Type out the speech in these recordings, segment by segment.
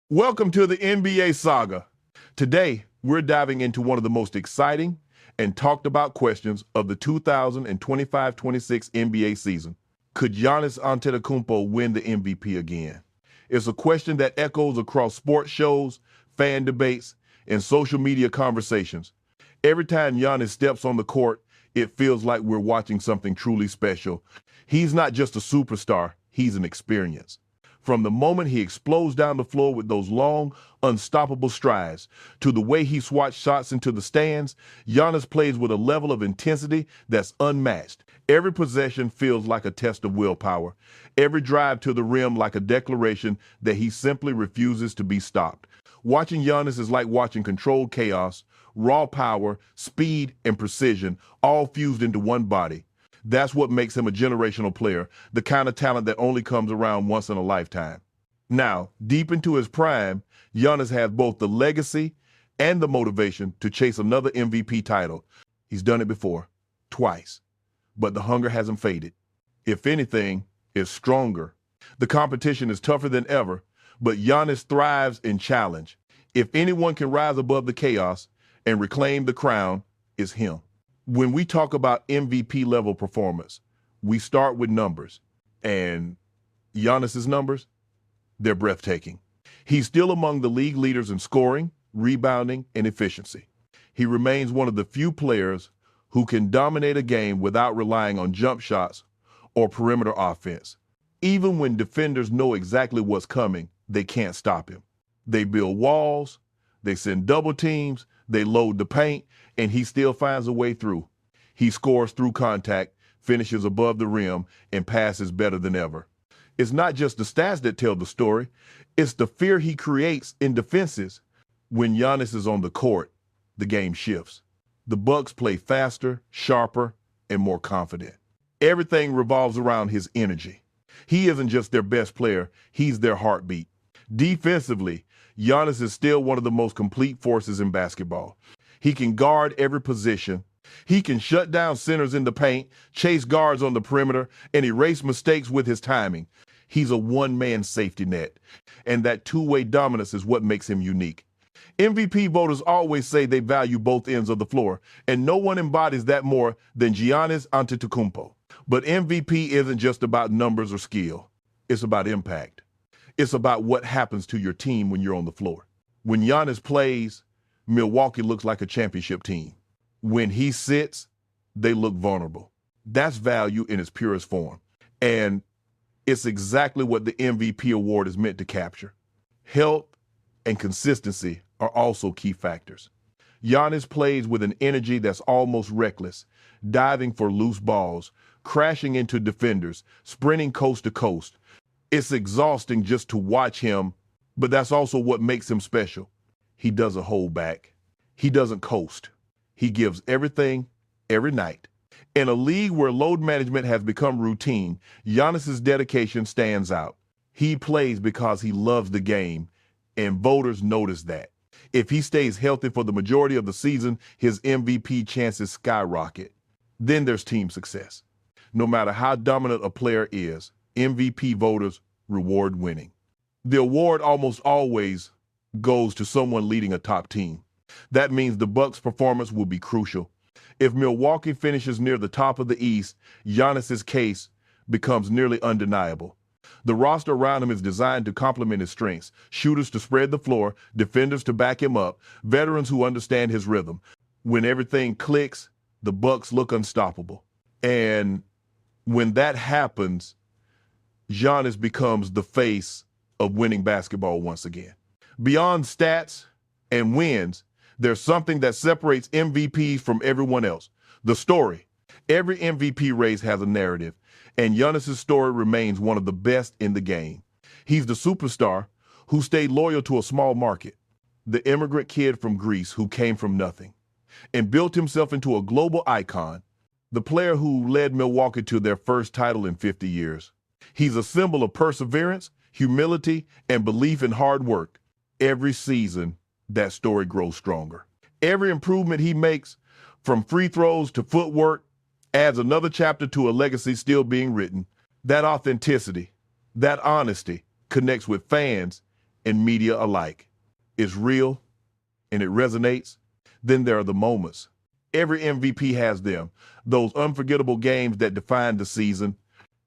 Welcome to the NBA Saga. Today, we're diving into one of the most exciting and talked about questions of the 2025-26 NBA season. Could Giannis Antetokounmpo win the MVP again? It's a question that echoes across sports shows, fan debates, and social media conversations. Every time Giannis steps on the court, it feels like we're watching something truly special. He's not just a superstar, he's an experience. From the moment he explodes down the floor with those long, unstoppable strides, to the way he swats shots into the stands, Giannis plays with a level of intensity that's unmatched. Every possession feels like a test of willpower. Every drive to the rim like a declaration that he simply refuses to be stopped. Watching Giannis is like watching controlled chaos, raw power, speed, and precision, all fused into one body. That's what makes him a generational player, the kind of talent that only comes around once in a lifetime. Now, deep into his prime, Giannis has both the legacy and the motivation to chase another MVP title. He's done it before, twice, but the hunger hasn't faded. If anything, it's stronger. The competition is tougher than ever, but Giannis thrives in challenge. If anyone can rise above the chaos and reclaim the crown, it's him. When we talk about MVP level performance, we start with numbers, and Giannis's numbers, they're breathtaking. He's still among the league leaders in scoring, rebounding, and efficiency. He remains one of the few players who can dominate a game without relying on jump shots or perimeter offense. Even when defenders know exactly what's coming, they can't stop him. They build walls, they send double teams, they load the paint, and he still finds a way through. He scores through contact, finishes above the rim, and passes better than ever. It's not just the stats that tell the story, it's the fear he creates in defenses. When Giannis is on the court, the game shifts. The Bucks play faster, sharper, and more confident. Everything revolves around his energy. He isn't just their best player, he's their heartbeat. Defensively, Giannis is still one of the most complete forces in basketball. He can guard every position. He can shut down centers in the paint, chase guards on the perimeter, and erase mistakes with his timing. He's a one-man safety net, and that two-way dominance is what makes him unique. MVP voters always say they value both ends of the floor, and no one embodies that more than Giannis Antetokounmpo. But MVP isn't just about numbers or skill. It's about impact. It's about what happens to your team when you're on the floor. When Giannis plays, Milwaukee looks like a championship team. When he sits, they look vulnerable. That's value in its purest form. And it's exactly what the MVP award is meant to capture. Health and consistency are also key factors. Giannis plays with an energy that's almost reckless, diving for loose balls, crashing into defenders, sprinting coast to coast. It's exhausting just to watch him, but that's also what makes him special. He doesn't hold back. He doesn't coast. He gives everything, every night. In a league where load management has become routine, Giannis's dedication stands out. He plays because he loves the game, and voters notice that. If he stays healthy for the majority of the season, his MVP chances skyrocket. Then there's team success. No matter how dominant a player is, MVP voters reward winning. The award almost always goes to someone leading a top team. That means the Bucks' performance will be crucial. If Milwaukee finishes near the top of the East, Giannis's case becomes nearly undeniable. The roster around him is designed to complement his strengths, shooters to spread the floor, defenders to back him up, veterans who understand his rhythm. When everything clicks, the Bucks look unstoppable. And when that happens, Giannis becomes the face of winning basketball once again. Beyond stats and wins, there's something that separates MVPs from everyone else. The story. Every MVP race has a narrative, and Giannis's story remains one of the best in the game. He's the superstar who stayed loyal to a small market, the immigrant kid from Greece who came from nothing and built himself into a global icon, the player who led Milwaukee to their first title in 50 years. He's a symbol of perseverance, humility, and belief in hard work. Every season, that story grows stronger. Every improvement he makes, from free throws to footwork, adds another chapter to a legacy still being written. That authenticity, that honesty connects with fans and media alike. It's real and it resonates. Then there are the moments. Every MVP has them. Those unforgettable games that define the season.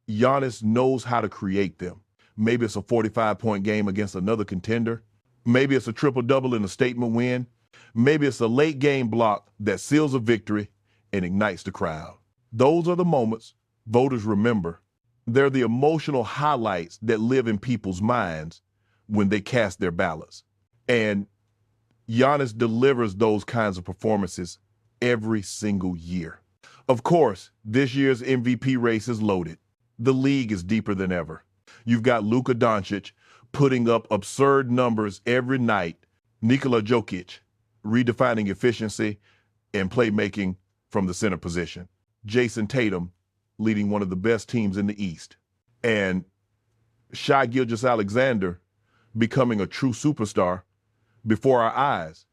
Giannis knows how to create them. Maybe it's a 45-point game against another contender. Maybe it's a triple-double in a statement win. Maybe it's a late game block that seals a victory and ignites the crowd. Those are the moments voters remember. They're the emotional highlights that live in people's minds when they cast their ballots. And Giannis delivers those kinds of performances every single year. Of course, this year's MVP race is loaded. The league is deeper than ever. You've got Luka Doncic putting up absurd numbers every night. Nikola Jokic redefining efficiency and playmaking from the center position. Jason Tatum leading one of the best teams in the East. And Gilgeous-Alexander becoming a true superstar before our eyes.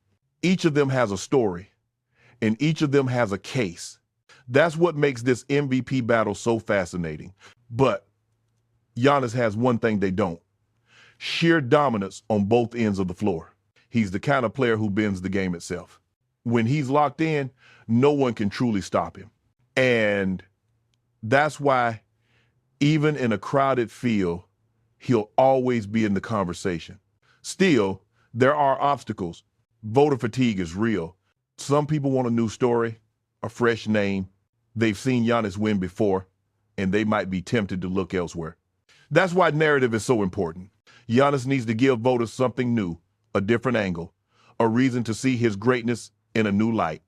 Each of them has a story, and each of them has a case. That's what makes this MVP battle so fascinating. But Giannis has one thing they don't: sheer dominance on both ends of the floor. He's the kind of player who bends the game itself. When he's locked in, no one can truly stop him. And that's why, even in a crowded field, he'll always be in the conversation. Still, there are obstacles. Voter fatigue is real. Some people want a new story, a fresh name. They've seen Giannis win before, and they might be tempted to look elsewhere. That's why narrative is so important. Giannis needs to give voters something new, a different angle, a reason to see his greatness in a new light.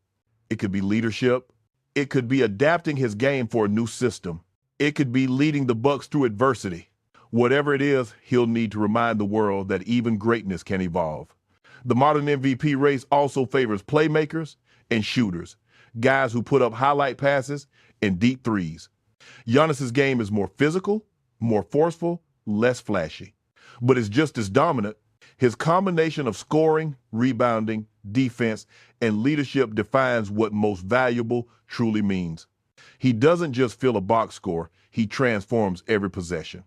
It could be leadership. It could be adapting his game for a new system. It could be leading the Bucks through adversity. Whatever it is, he'll need to remind the world that even greatness can evolve. The modern MVP race also favors playmakers and shooters, guys who put up highlight passes and deep threes. Giannis's game is more physical, more forceful, less flashy, but it's just as dominant. His combination of scoring, rebounding, defense, and leadership defines what most valuable truly means. He doesn't just fill a box score, he transforms every possession.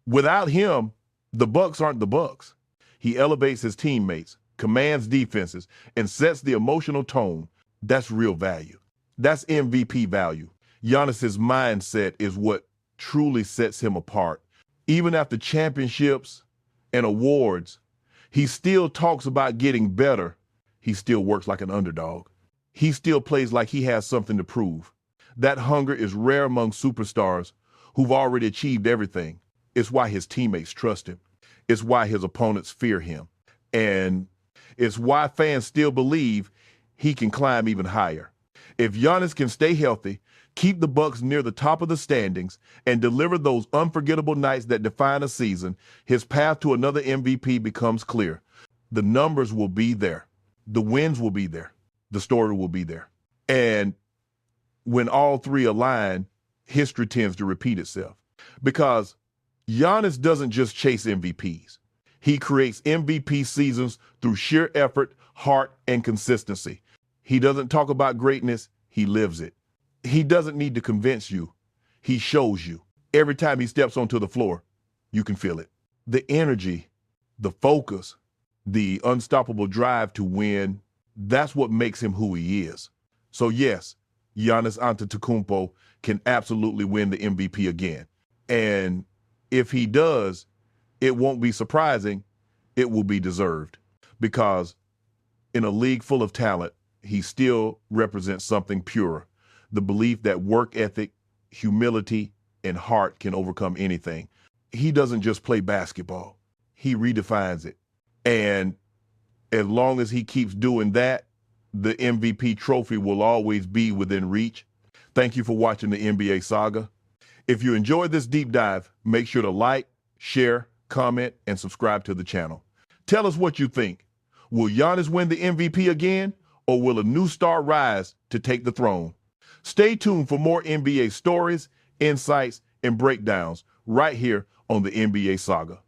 Without him, the Bucks aren't the Bucks. He elevates his teammates, commands defenses, and sets the emotional tone. That's real value. That's MVP value. Giannis's mindset is what truly sets him apart. Even after championships and awards, he still talks about getting better. He still works like an underdog. He still plays like he has something to prove. That hunger is rare among superstars who've already achieved everything. It's why his teammates trust him. It's why his opponents fear him. And it's why fans still believe he can climb even higher. If Giannis can stay healthy, keep the Bucks near the top of the standings, and deliver those unforgettable nights that define a season, his path to another MVP becomes clear. The numbers will be there. The wins will be there. The story will be there. And when all three align, history tends to repeat itself. Because Giannis doesn't just chase MVPs. He creates MVP seasons through sheer effort, heart, and consistency. He doesn't talk about greatness, he lives it. He doesn't need to convince you. He shows you. Every time he steps onto the floor, you can feel it. The energy, the focus, the unstoppable drive to win, that's what makes him who he is. So yes, Giannis Antetokounmpo can absolutely win the MVP again. And if he does, it won't be surprising, it will be deserved. Because in a league full of talent, he still represents something pure. The belief that work ethic, humility, and heart can overcome anything. He doesn't just play basketball. He redefines it. And as long as he keeps doing that, the MVP trophy will always be within reach. Thank you for watching the NBA Saga. If you enjoyed this deep dive, make sure to like, share, comment, and subscribe to the channel. Tell us what you think. Will Giannis win the MVP again, or will a new star rise to take the throne? Stay tuned for more NBA stories, insights, and breakdowns right here on the NBA Saga.